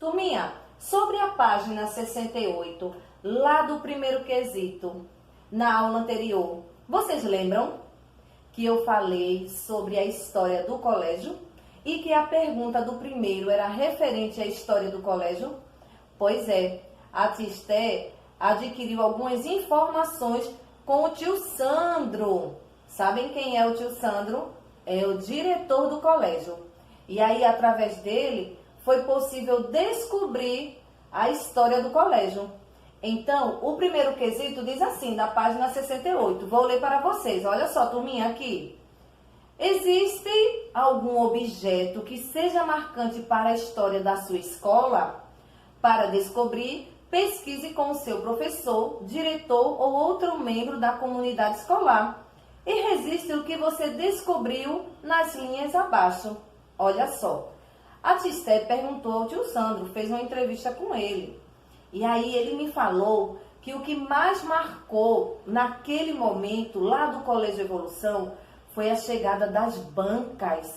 Turminha, sobre a página 68, lá do primeiro quesito, na aula anterior, vocês lembram que eu falei sobre a história do colégio e que a pergunta do primeiro era referente à história do colégio? Pois é, a tia Esté adquiriu algumas informações com o tio Sandro. Sabem quem é o tio Sandro? É o diretor do colégio. E aí, através dele, foi possível descobrir a história do colégio. Então, o primeiro quesito diz assim, da página 68. Vou ler para vocês. Olha só, turminha, aqui. Existe algum objeto que seja marcante para a história da sua escola? Para descobrir, pesquise com o seu professor, diretor ou outro membro da comunidade escolar e registre o que você descobriu nas linhas abaixo. Olha só, a tia Esté perguntou ao tio Sandro, fez uma entrevista com ele. E aí ele me falou que o que mais marcou naquele momento, lá do Colégio Evolução, foi a chegada das bancas.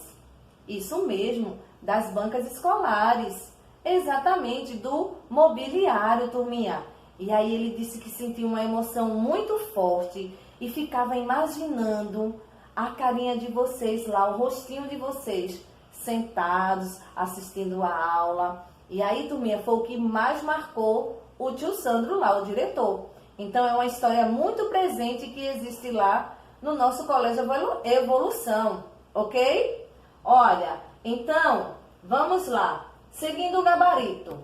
Isso mesmo, das bancas escolares. Exatamente, do mobiliário, turminha. E aí ele disse que sentiu uma emoção muito forte e ficava imaginando a carinha de vocês lá, o rostinho de vocês, sentados, assistindo a aula. E aí, turminha, foi o que mais marcou o tio Sandro lá, o diretor. Então, é uma história muito presente que existe lá no nosso Colégio Evolução, ok? Olha, então, vamos lá. Seguindo o gabarito.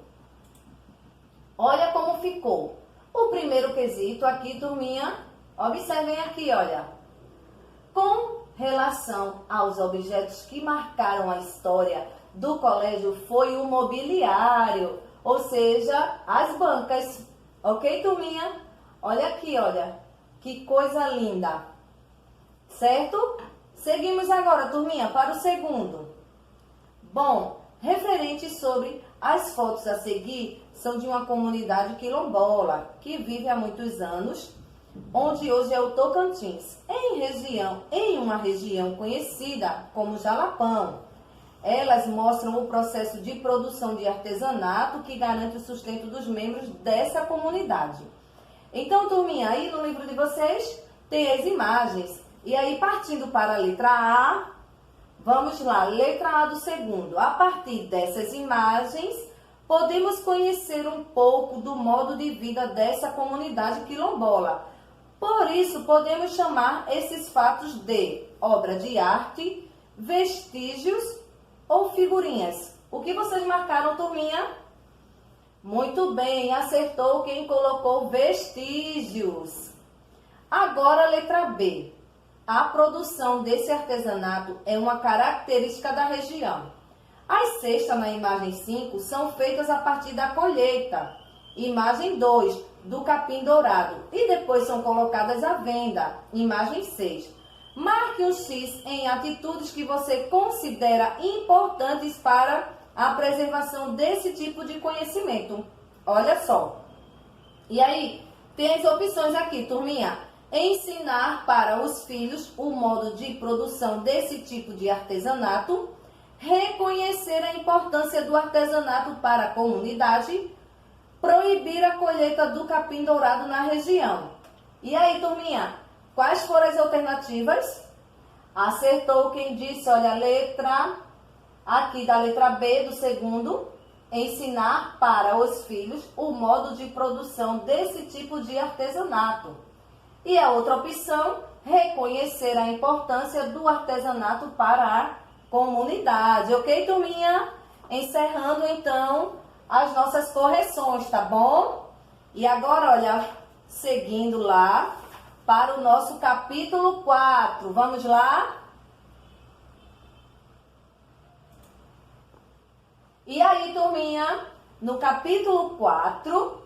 Olha como ficou. O primeiro quesito aqui, turminha, observem aqui, olha. Com relação aos objetos que marcaram a história do colégio, foi o mobiliário, ou seja, as bancas. Ok, turminha? Olha aqui, olha. Que coisa linda. Certo? Seguimos agora, turminha, para o segundo. Bom, referente sobre as fotos a seguir, são de uma comunidade quilombola, que vive há muitos anos, onde hoje é o Tocantins, em uma região conhecida como Jalapão. Elas mostram o processo de produção de artesanato que garante o sustento dos membros dessa comunidade. Então, turminha, aí no livro de vocês tem as imagens. E aí, partindo para a letra A, vamos lá, letra A do segundo. A partir dessas imagens, podemos conhecer um pouco do modo de vida dessa comunidade quilombola. Por isso, podemos chamar esses fatos de obra de arte, vestígios ou figurinhas. O que vocês marcaram, turminha? Muito bem, acertou quem colocou vestígios. Agora, letra B. A produção desse artesanato é uma característica da região. As cestas na imagem 5 são feitas a partir da colheita. Imagem 2, do capim dourado. E depois são colocadas à venda. Imagem 6. Marque um X em atitudes que você considera importantes para a preservação desse tipo de conhecimento. Olha só. E aí, tem as opções aqui, turminha. Ensinar para os filhos o modo de produção desse tipo de artesanato, reconhecer a importância do artesanato para a comunidade, proibir a colheita do capim dourado na região. E aí, turminha, quais foram as alternativas? Acertou quem disse, olha, a letra aqui da letra B do segundo, ensinar para os filhos o modo de produção desse tipo de artesanato. E a outra opção, reconhecer a importância do artesanato para a comunidade. Ok, turminha? Encerrando, então, as nossas correções, tá bom? E agora, olha, seguindo lá para o nosso capítulo 4. Vamos lá? E aí, turminha, no capítulo 4,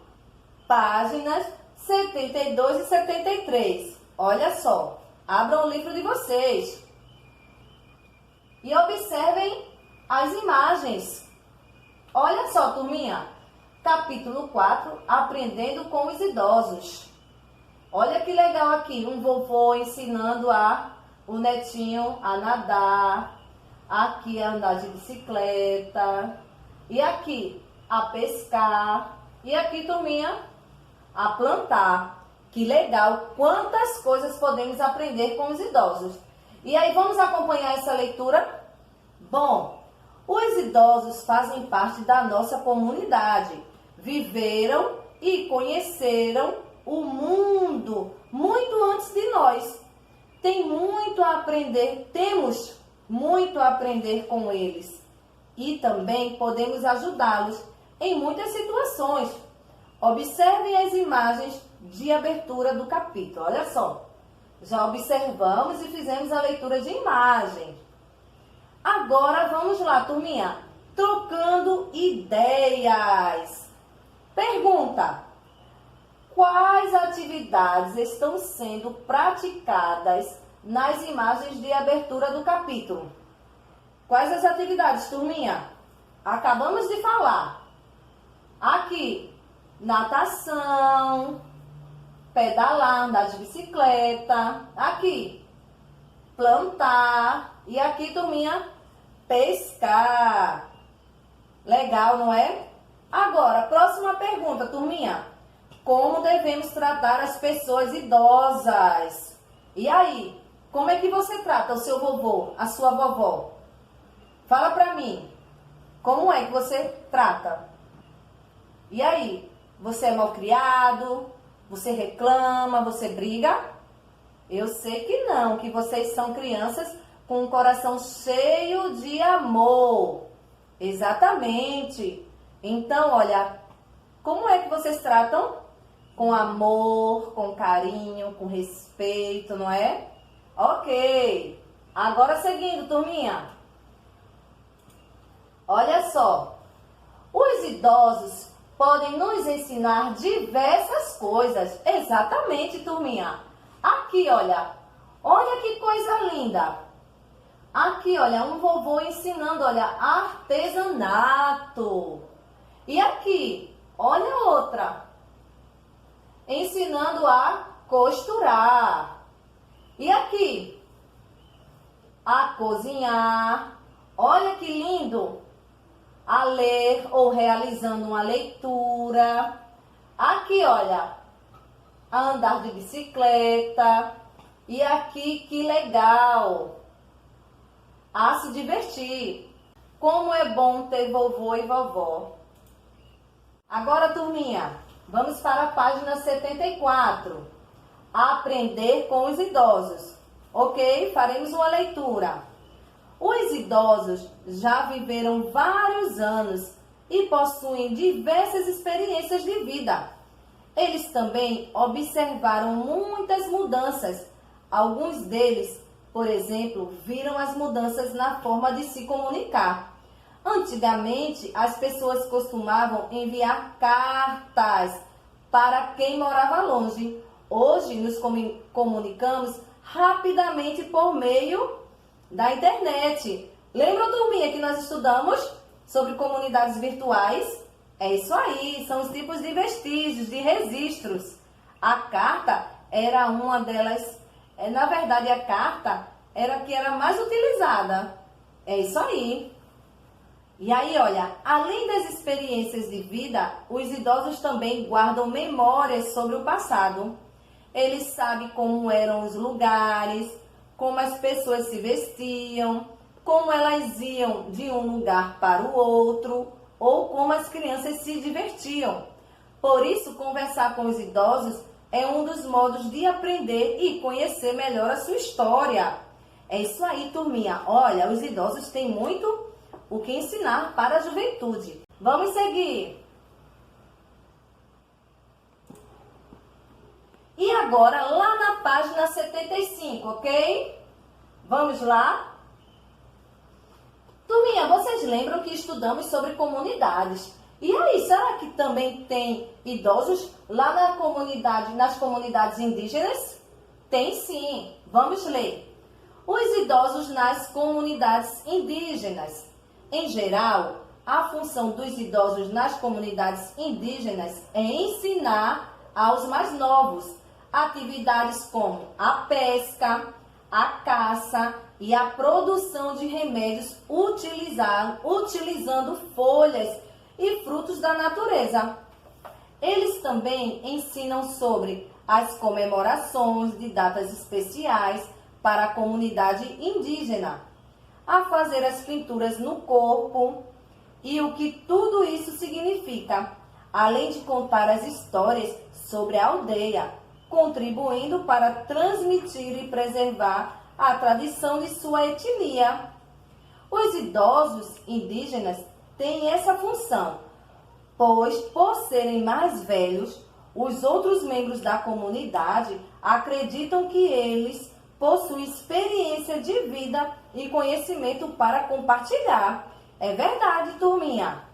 páginas 72 e 73. Olha só, abram o livro de vocês e observem as imagens. Olha só, turminha, capítulo 4, aprendendo com os idosos. Olha que legal aqui, um vovô ensinando o netinho a nadar, aqui a andar de bicicleta. E aqui, a pescar e aqui, turminha, a plantar. Que legal! Quantas coisas podemos aprender com os idosos. E aí, vamos acompanhar essa leitura? Bom, os idosos fazem parte da nossa comunidade. Viveram e conheceram o mundo muito antes de nós. Tem muito a aprender, temos muito a aprender com eles. E também podemos ajudá-los em muitas situações. Observem as imagens de abertura do capítulo. Olha só, já observamos e fizemos a leitura de imagem. Agora vamos lá, turminha, trocando ideias. Pergunta: quais atividades estão sendo praticadas nas imagens de abertura do capítulo? Quais as atividades, turminha? Acabamos de falar. Aqui, natação, pedalar, andar de bicicleta. Aqui, plantar. E aqui, turminha, pescar. Legal, não é? Agora, próxima pergunta, turminha. Como devemos tratar as pessoas idosas? E aí, como é que você trata o seu vovô, a sua vovó? Fala pra mim, como é que você trata? E aí, você é malcriado? Você reclama? Você briga? Eu sei que não, que vocês são crianças com um coração cheio de amor. Exatamente. Então, olha, como é que vocês tratam? Com amor, com carinho, com respeito, não é? Ok. Agora seguindo, turminha. Olha só. Os idosos podem nos ensinar diversas coisas. Exatamente, turminha. Aqui, olha. Olha que coisa linda. Aqui, olha, um vovô ensinando, olha, artesanato. E aqui, olha outra. Ensinando a costurar. E aqui, a cozinhar. Olha que lindo. A ler ou realizando uma leitura. Aqui, olha, a andar de bicicleta. E aqui, que legal. A se divertir. Como é bom ter vovô e vovó. Agora, turminha, vamos para a página 74. Aprender com os idosos. Ok? Faremos uma leitura. Os idosos já viveram vários anos e possuem diversas experiências de vida. Eles também observaram muitas mudanças. Alguns deles, por exemplo, viram as mudanças na forma de se comunicar. Antigamente, as pessoas costumavam enviar cartas para quem morava longe. Hoje, nos comunicamos rapidamente por meio da internet. Lembra, turminha, que nós estudamos sobre comunidades virtuais? É isso aí, são os tipos de vestígios, de registros. A carta era uma delas. Na verdade, a carta era a que era mais utilizada. É isso aí. E aí, olha, além das experiências de vida, os idosos também guardam memórias sobre o passado. Eles sabem como eram os lugares, como as pessoas se vestiam, como elas iam de um lugar para o outro, ou como as crianças se divertiam. Por isso, conversar com os idosos é um dos modos de aprender e conhecer melhor a sua história. É isso aí, turminha. Olha, os idosos têm muito o que ensinar para a juventude. Vamos seguir. E agora, lá na página 75, ok? Vamos lá? Turminha, vocês lembram que estudamos sobre comunidades? E aí, será que também tem idosos lá nas comunidades indígenas? Tem sim. Vamos ler. Os idosos nas comunidades indígenas. Em geral, a função dos idosos nas comunidades indígenas é ensinar aos mais novos atividades como a pesca, a caça e a produção de remédios utilizando folhas e frutos da natureza. Eles também ensinam sobre as comemorações de datas especiais para a comunidade indígena, a fazer as pinturas no corpo e o que tudo isso significa, além de contar as histórias sobre a aldeia, contribuindo para transmitir e preservar a tradição de sua etnia. Os idosos indígenas têm essa função, pois, por serem mais velhos, os outros membros da comunidade acreditam que eles possuem experiência de vida e conhecimento para compartilhar. É verdade, turminha?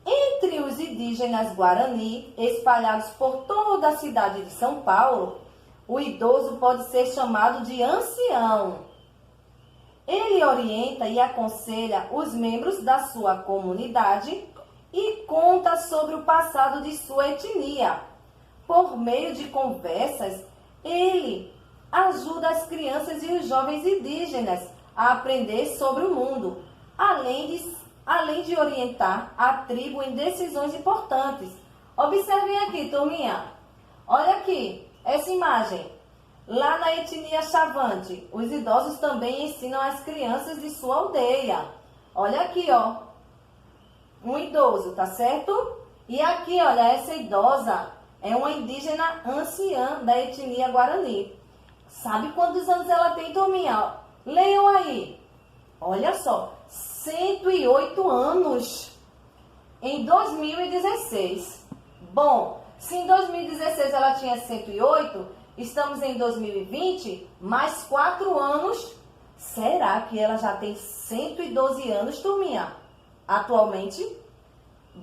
Entre os indígenas Guarani, espalhados por toda a cidade de São Paulo, o idoso pode ser chamado de ancião. Ele orienta e aconselha os membros da sua comunidade e conta sobre o passado de sua etnia. Por meio de conversas, ele ajuda as crianças e os jovens indígenas a aprender sobre o mundo, além de orientar a tribo em decisões importantes. Observem aqui, turminha. Olha aqui, essa imagem. Lá na etnia Chavante, os idosos também ensinam as crianças de sua aldeia. Olha aqui, ó. Um idoso, tá certo? E aqui, olha, essa idosa é uma indígena anciã da etnia Guarani. Sabe quantos anos ela tem, turminha? Leiam aí. Olha só, 108 anos em 2016. Bom, se em 2016 ela tinha 108, estamos em 2020, mais 4 anos. Será que ela já tem 112 anos, turminha? Atualmente?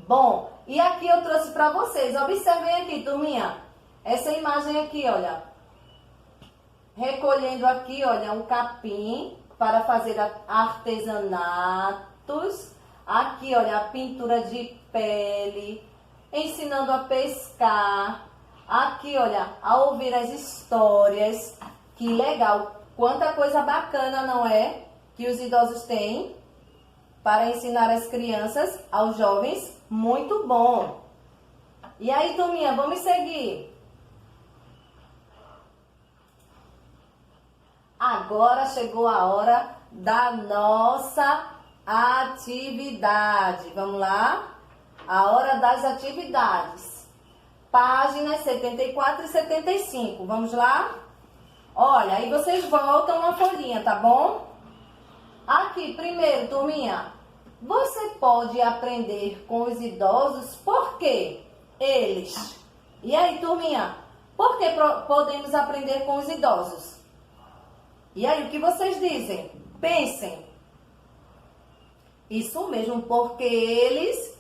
Bom, e aqui eu trouxe para vocês. Observem aqui, turminha. Essa imagem aqui, olha. Recolhendo aqui, olha, um capim para fazer artesanatos. Aqui, olha, a pintura de pele. Ensinando a pescar. Aqui, olha, a ouvir as histórias. Que legal. Quanta coisa bacana, não é? Que os idosos têm para ensinar as crianças, aos jovens. Muito bom. E aí, turminha, vamos seguir. Agora chegou a hora da nossa atividade. Vamos lá? A hora das atividades. Páginas 74 e 75. Vamos lá? Olha, aí vocês voltam uma folhinha, tá bom? Aqui, primeiro, turminha. Você pode aprender com os idosos por quê? Eles. E aí, turminha? Por que podemos aprender com os idosos? E aí, o que vocês dizem? Pensem. Isso mesmo, porque eles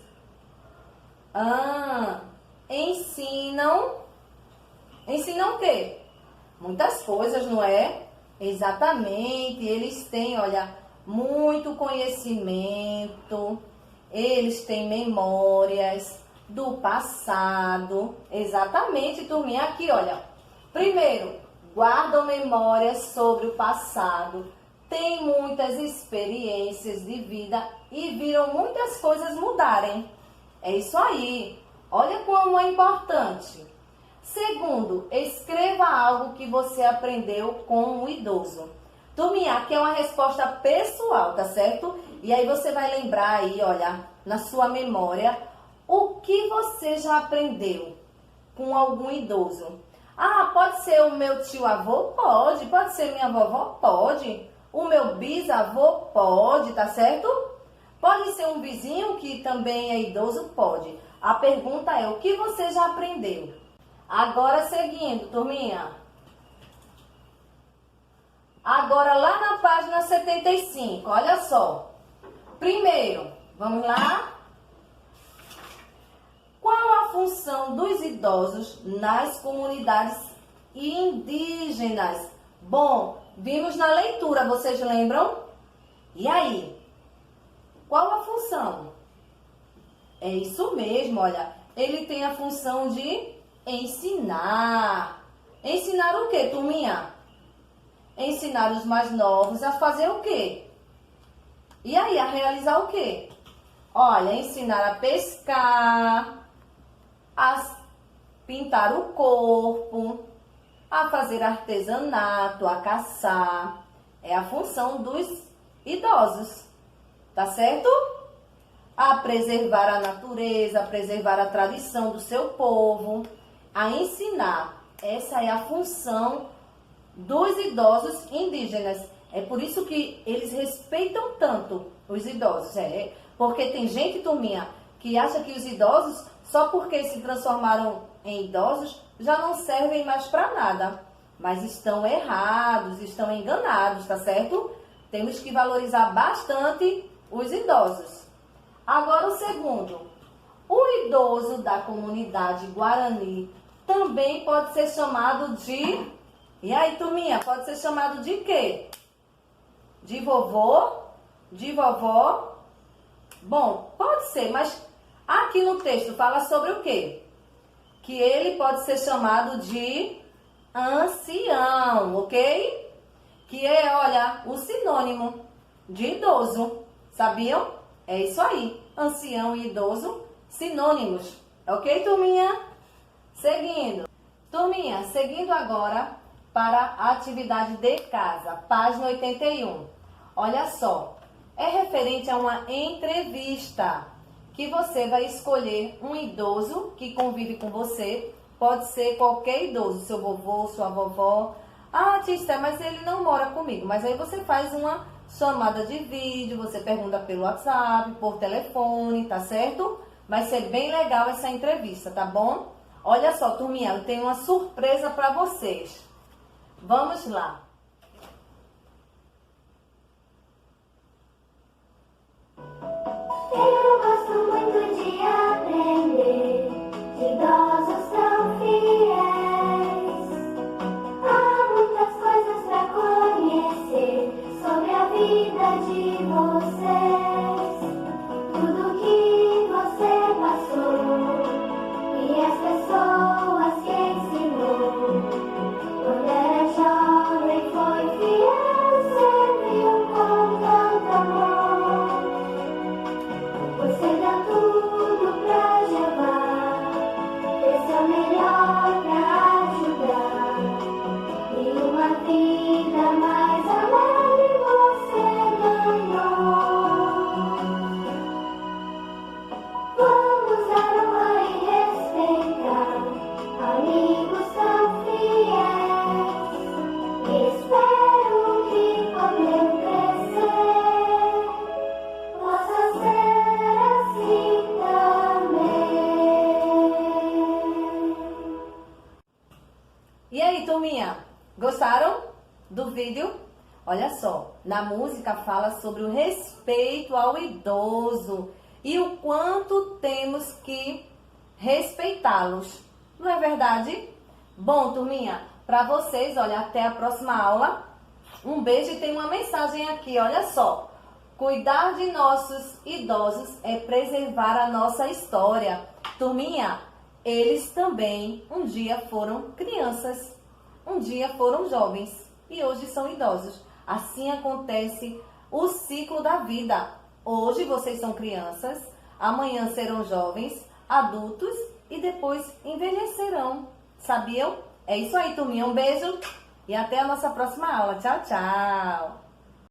ensinam. Ensinam o quê? Muitas coisas, não é? Exatamente. Eles têm, olha, muito conhecimento. Eles têm memórias do passado. Exatamente, turminha. Aqui, olha. Primeiro, guardam memórias sobre o passado, têm muitas experiências de vida e viram muitas coisas mudarem. É isso aí. Olha como é importante. Segundo, escreva algo que você aprendeu com o idoso. Turminha, aqui é uma resposta pessoal, tá certo? E aí você vai lembrar aí, olha, na sua memória, o que você já aprendeu com algum idoso. Ah, pode ser o meu tio-avô? Pode. Pode ser minha vovó? Pode. O meu bisavô? Pode, tá certo? Pode ser um vizinho que também é idoso? Pode. A pergunta é, o que você já aprendeu? Agora, seguindo, turminha. Agora, lá na página 75, olha só. Primeiro, vamos lá? Qual a função dos idosos nas comunidades indígenas? Bom, vimos na leitura, vocês lembram? E aí? Qual a função? É isso mesmo, olha. Ele tem a função de ensinar. Ensinar o quê, turminha? Ensinar os mais novos a fazer o quê? E aí, a realizar o quê? Olha, ensinar a pescar, a pintar o corpo, a fazer artesanato, a caçar. É a função dos idosos, tá certo? A preservar a natureza, a preservar a tradição do seu povo, a ensinar. Essa é a função dos idosos indígenas. É por isso que eles respeitam tanto os idosos. Porque tem gente, turminha, que acha que os idosos, só porque se transformaram em idosos, já não servem mais para nada. Mas estão errados, estão enganados, tá certo? Temos que valorizar bastante os idosos. Agora o segundo. O idoso da comunidade Guarani também pode ser chamado de... E aí, turminha, pode ser chamado de quê? De vovô? De vovó? Bom, pode ser, mas aqui no texto fala sobre o quê? Que ele pode ser chamado de ancião, ok? Que é, olha, o sinônimo de idoso. Sabiam? É isso aí. Ancião e idoso, sinônimos. Ok, turminha? Seguindo. Turminha, seguindo agora para a atividade de casa, página 81. Olha só, é referente a uma entrevista que você vai escolher um idoso que convive com você. Pode ser qualquer idoso, seu vovô, sua vovó. Ah, tia Esté, mas ele não mora comigo. Mas aí você faz uma chamada de vídeo, você pergunta pelo WhatsApp, por telefone, tá certo? Vai ser bem legal essa entrevista, tá bom? Olha só, turminha, eu tenho uma surpresa para vocês. Vamos lá. Eu gosto muito de aprender de idosos tão fiéis. Há muitas coisas para conhecer sobre a vida de vocês. Tudo que você passou e as pessoas que ensinou. Quando era jovem foi fiel, serviu com tanto amor. Você dá tudo pra levar, fez seu melhor pra ajudar. E uma vida mais alegre você ganhou. Vamos dar honra e respeitar amigos tão fiéis. Espero que quando eu crescer possa ser assim também. E aí, turminha, gostaram do vídeo? Olha só, na música fala sobre o respeito ao idoso e o quanto temos que respeitá-los. Não é verdade? Bom, turminha, para vocês, olha, até a próxima aula. Um beijo e tem uma mensagem aqui, olha só. Cuidar de nossos idosos é preservar a nossa história. Turminha, eles também um dia foram crianças, um dia foram jovens e hoje são idosos. Assim acontece o ciclo da vida. Hoje vocês são crianças, amanhã serão jovens, adultos e depois envelhecerão. Sabiam? É isso aí, turminha. Um beijo e até a nossa próxima aula. Tchau, tchau!